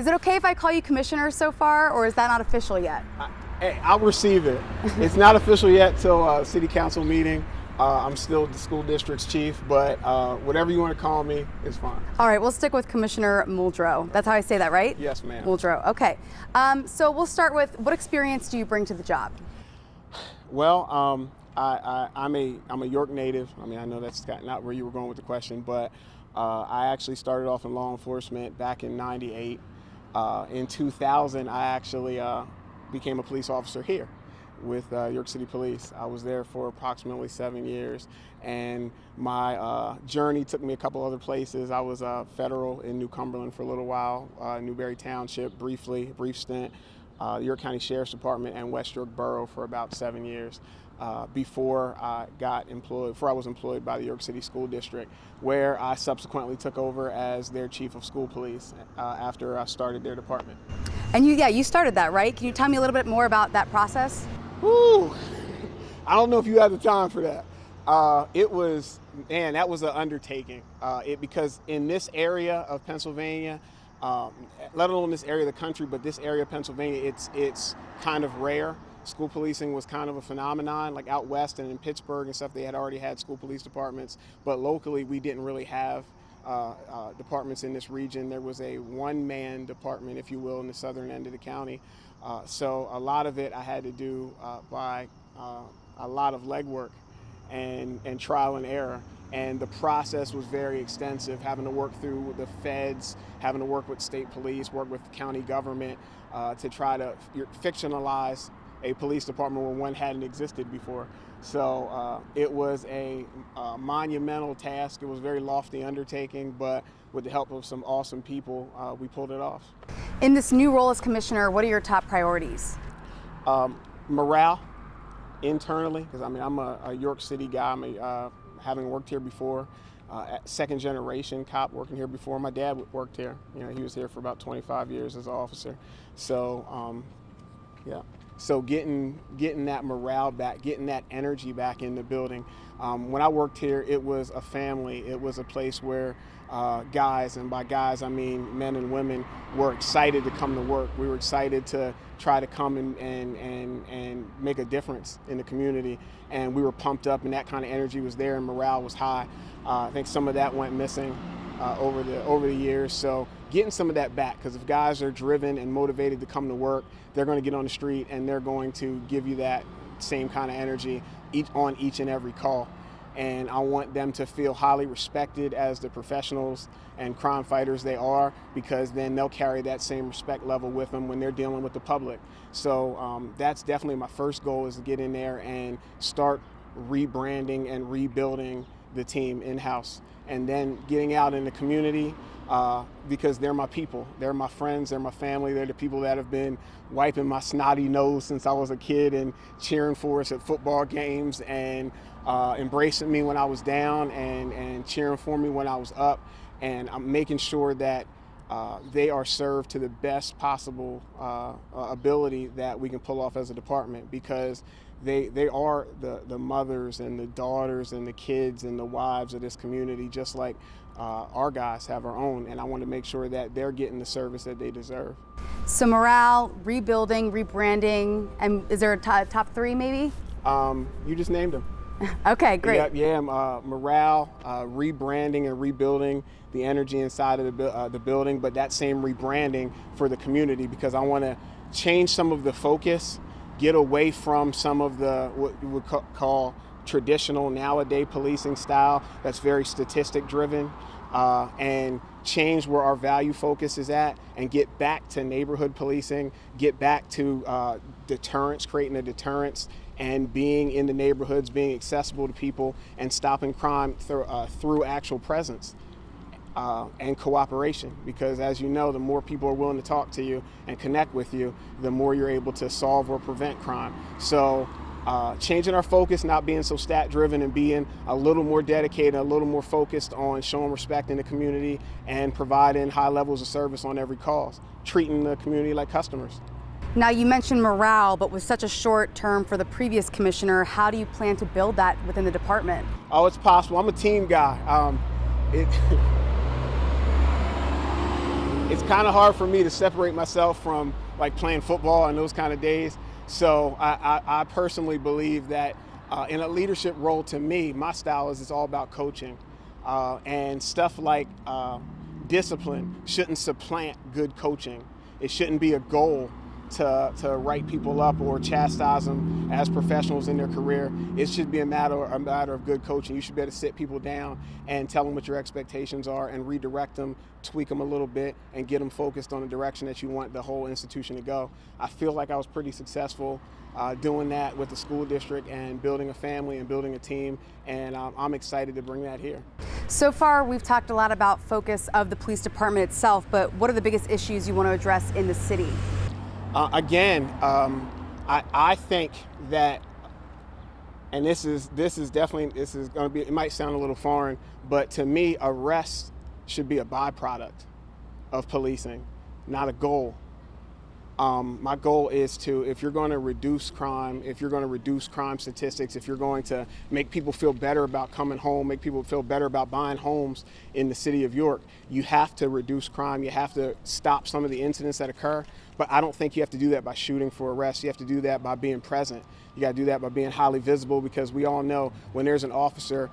Is it okay if I call you commissioner so far, or is that not official yet? Hey, I'll receive it. It's not official yet till city council meeting. I'm still the school district's chief, but whatever you want to call me is fine. All right, we'll stick with Commissioner Muldrow. That's how I say that, right? Yes, ma'am. Muldrow, okay. So we'll start with, what experience do you bring to the job? Well, I'm a York native. I mean, I know that's not where you were going with the question, but I actually started off in law enforcement back in '98. In 2000, I actually became a police officer here with York City Police. I was there for approximately 7 years, and my journey took me a couple other places. I was federal in New Cumberland for a little while, Newberry Township briefly, a brief stint, York County Sheriff's Department, and West York Borough for about 7 years. Before I was employed by the York City School District, where I subsequently took over as their chief of school police after I started their department. And you started that, right? Can you tell me a little bit more about that process? Whew. I don't know if you have the time for that. That was an undertaking. Because in this area of Pennsylvania, let alone this area of the country, but this area of Pennsylvania, it's kind of rare. School policing was kind of a phenomenon, like out west and in Pittsburgh and stuff. They had already had school police departments, but locally we didn't really have departments in this region. There was a one-man department, if you will, in the southern end of the county. So a lot of it I had to do by a lot of legwork and trial and error. And the process was very extensive, having to work through the feds, having to work with state police, work with the county government to try to fictionalize a police department where one hadn't existed before. So it was a monumental task. It was a very lofty undertaking, but with the help of some awesome people, we pulled it off. In this new role as commissioner, what are your top priorities? Morale internally, because I mean, I'm a York City guy. I'm having worked here before, second generation cop working here before. My dad worked here. You know, he was here for about 25 years as an officer. So, yeah. So getting that morale back, getting that energy back in the building. When I worked here, it was a family. It was a place where guys, and by guys I mean men and women, were excited to come to work. We were excited to try to come and make a difference in the community. And we were pumped up, and that kind of energy was there, and morale was high. I think some of that went missing over the years. So getting some of that back, because if guys are driven and motivated to come to work, they're going to get on the street and they're going to give you that same kind of energy on each and every call. And I want them to feel highly respected as the professionals and crime fighters they are, because then they'll carry that same respect level with them when they're dealing with the public. So that's definitely my first goal, is to get in there and start rebranding and rebuilding the team in-house, and then getting out in the community, because they're my people, they're my friends, they're my family, they're the people that have been wiping my snotty nose since I was a kid and cheering for us at football games and embracing me when I was down and cheering for me when I was up. And I'm making sure that they are served to the best possible ability that we can pull off as a department, because they are the mothers and the daughters and the kids and the wives of this community, just like our guys have our own. And I want to make sure that they're getting the service that they deserve. So morale, rebuilding, rebranding, and is there a top three maybe? You just named them. Okay, great. Yeah, morale, rebranding and rebuilding the energy inside of the building, but that same rebranding for the community, because I want to change some of the focus, get away from some of the what you would call traditional nowadays policing style that's very statistic driven, and change where our value focus is at, and get back to neighborhood policing, get back to deterrence, creating a deterrence, and being in the neighborhoods, being accessible to people, and stopping crime through actual presence and cooperation. Because as you know, the more people are willing to talk to you and connect with you, the more you're able to solve or prevent crime. So changing our focus, not being so stat driven, and being a little more dedicated, a little more focused on showing respect in the community and providing high levels of service on every call, treating the community like customers. Now, you mentioned morale, but with such a short term for the previous commissioner, how do you plan to build that within the department? Oh, it's possible. I'm a team guy. it's kind of hard for me to separate myself from like playing football and those kind of days. So I personally believe that in a leadership role, to me, my style is it's all about coaching, and stuff like discipline shouldn't supplant good coaching. It shouldn't be a goal to write people up or chastise them as professionals in their career. It should be a matter of good coaching. You should be able to sit people down and tell them what your expectations are and redirect them, tweak them a little bit, and get them focused on the direction that you want the whole institution to go. I feel like I was pretty successful doing that with the school district and building a family and building a team, and I'm excited to bring that here. So far, we've talked a lot about focus of the police department itself, but what are the biggest issues you want to address in the city? I think that, and this is going to be, it might sound a little foreign, but to me, arrest should be a byproduct of policing, not a goal. My goal is to, if you're going to reduce crime, if you're going to reduce crime statistics, if you're going to make people feel better about coming home, make people feel better about buying homes in the city of York, you have to reduce crime. You have to stop some of the incidents that occur. But I don't think you have to do that by shooting for arrest. You have to do that by being present. You got to do that by being highly visible, because we all know when there's an officer,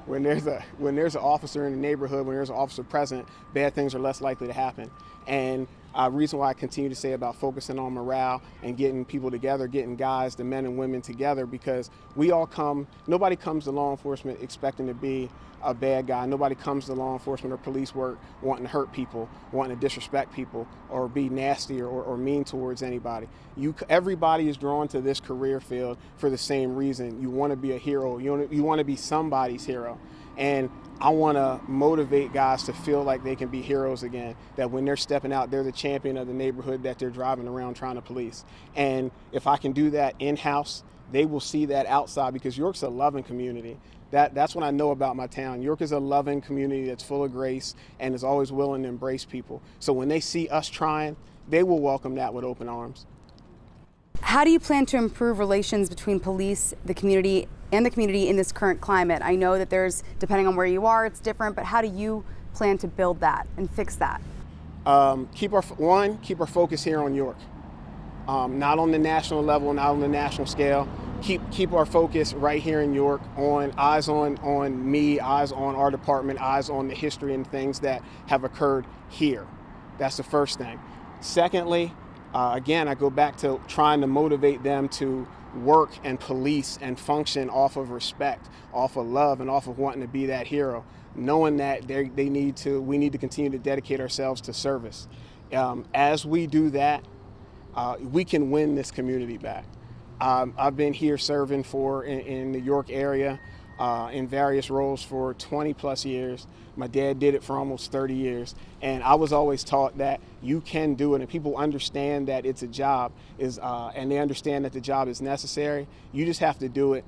when there's an officer in the neighborhood, when there's an officer present, bad things are less likely to happen. And reason why I continue to say about focusing on morale and getting people together, getting guys, the men and women together, because nobody comes to law enforcement expecting to be a bad guy. Nobody comes to law enforcement or police work wanting to hurt people, wanting to disrespect people, or be nasty or mean towards anybody. Everybody is drawn to this career field for the same reason. You want to be a hero. You want to be somebody's hero. And I want to motivate guys to feel like they can be heroes again, that when they're stepping out, they're the champion of the neighborhood that they're driving around trying to police. And if I can do that in-house, they will see that outside, because York's a loving community. That's what I know about my town. York is a loving community that's full of grace and is always willing to embrace people. So when they see us trying, they will welcome that with open arms. How do you plan to improve relations between police, the community in this current climate? I know that there's, depending on where you are, it's different, but how do you plan to build that and fix that? Keep our focus here on York. Not on the national level, not on the national scale. Keep our focus right here in York, on eyes on me, eyes on our department, eyes on the history and things that have occurred here. That's the first thing. Secondly, again, I go back to trying to motivate them to work and police and function off of respect, off of love, and off of wanting to be that hero, knowing that we need to continue to dedicate ourselves to service. As we do that, we can win this community back. I've been here serving in the York area in various roles for 20 plus years. My dad did it for almost 30 years. And I was always taught that you can do it, and people understand that it's a job, and they understand that the job is necessary. You just have to do it,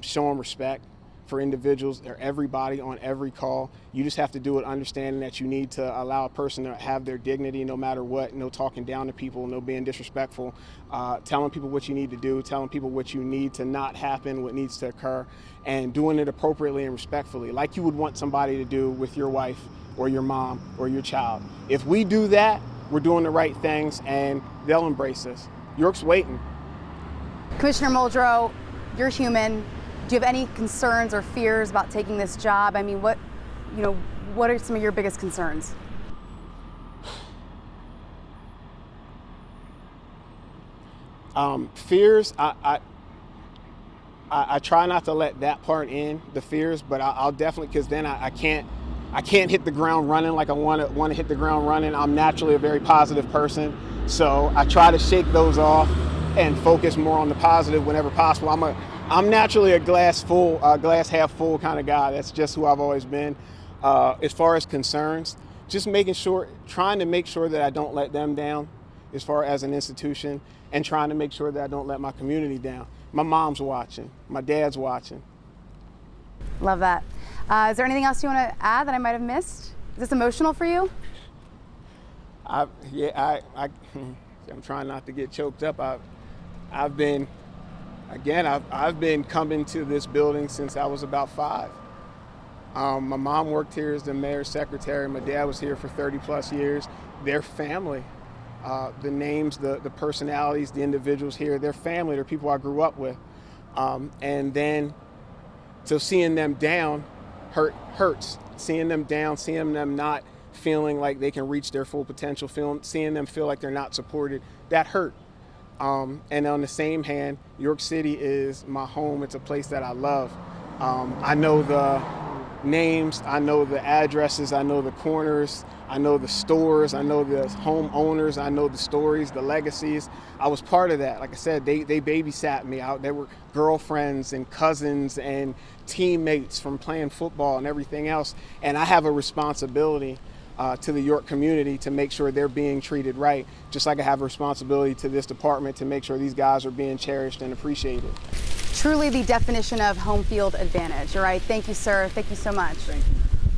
showing respect for individuals or everybody on every call. You just have to do it understanding that you need to allow a person to have their dignity no matter what, no talking down to people, no being disrespectful, telling people what you need to do, telling people what you need to not happen, what needs to occur, and doing it appropriately and respectfully, like you would want somebody to do with your wife or your mom or your child. If we do that, we're doing the right things, and they'll embrace us. York's waiting. Commissioner Muldrow, you're human. Do you have any concerns or fears about taking this job? I mean, what are some of your biggest concerns? Fears, I try not to let that part in, the fears, but I'll definitely, because then I can't hit the ground running like I want to hit the ground running. I'm naturally a very positive person, so I try to shake those off and focus more on the positive whenever possible. I'm naturally a glass half full kind of guy. That's just who I've always been. As far as concerns, just trying to make sure that I don't let them down as far as an institution, and trying to make sure that I don't let my community down. My mom's watching, my dad's watching. Love that. Is there anything else you want to add that I might have missed? Is this emotional for you? I'm trying not to get choked up. I've been coming to this building since I was about 5. My mom worked here as the mayor's secretary. My dad was here for 30 plus years. their family. The names, the personalities, the individuals here, their family, they're people I grew up with. And then, so seeing them down hurts. Seeing them down, seeing them not feeling like they can reach their full potential, seeing them feel like they're not supported, that hurt. And on the same hand, York City is my home. It's a place that I love. I know the names, I know the addresses, I know the corners, I know the stores, I know the homeowners, I know the stories, the legacies. I was part of that. Like I said, they babysat me out. There were girlfriends and cousins and teammates from playing football and everything else. And I have a responsibility to the York community to make sure they're being treated right, just like I have a responsibility to this department to make sure these guys are being cherished and appreciated. Truly the definition of home field advantage. All right, thank you, sir. Thank you so much. Thank you.